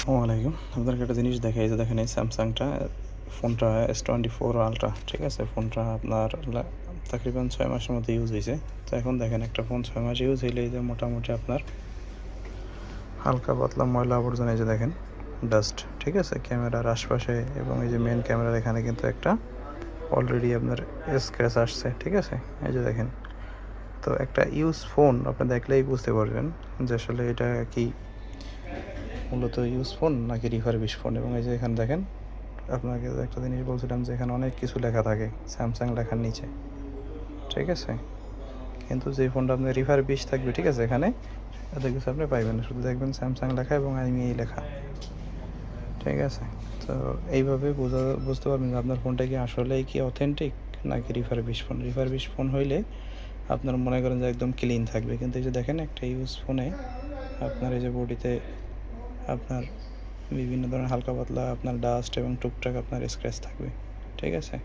আসসালামাইকুম। আপনাদেরকে একটা জিনিস দেখাই, যে দেখেন এই স্যামসাংটা ফোনটা S24 আলট্রা, ঠিক আছে? ফোনটা আপনার তাকরিবান 6 মাসের মতো ইউজ হয়েছে। তো এখন দেখেন একটা ফোন 6 মাস ইউজ হইলে এই যে মোটামুটি আপনার হালকা পাতলা ময়লা আবর্জনা, এই যে দেখেন ডাস্ট, ঠিক আছে? ক্যামেরার আশপাশে এবং এই যে মেন ক্যামেরার এখানে কিন্তু একটা অলরেডি আপনার স্ক্র্যাচ আসছে, ঠিক আছে? এই যে দেখেন। তো একটা ইউজ ফোন আপনি দেখলেই বুঝতে পারবেন যে আসলে এটা কি মূলত ইউজ ফোন নাকি রিফারবিশ ফোন। এবং এই যে এখানে দেখেন, আপনাকে একটা জিনিস বলছিলাম যে এখানে অনেক কিছু লেখা থাকে স্যামসাং লেখার নিচে, ঠিক আছে? কিন্তু যে ফোনটা আপনার রিফারবিশ থাকবে, ঠিক আছে, এখানে এত কিছু আপনি পাইবেন না, শুধু দেখবেন স্যামসাং লেখা এবং IMEI লেখা, ঠিক আছে? তো এইভাবে বুঝতে পারবেন যে আপনার ফোনটা কি আসলেই কি অথেন্টিক নাকি রিফারবিশ ফোন। রিফারবিশ ফোন হইলে আপনার মনে করেন যে একদম ক্লিন থাকবে, কিন্তু এই যে দেখেন একটা ইউজ ফোনে আপনার এই যে বডিতে আপনার বিভিন্ন ধরনের হালকা পাতলা আপনার ডাস্ট এবং টুকটাক আপনার স্ক্র্যাচ থাকবে, ঠিক আছে?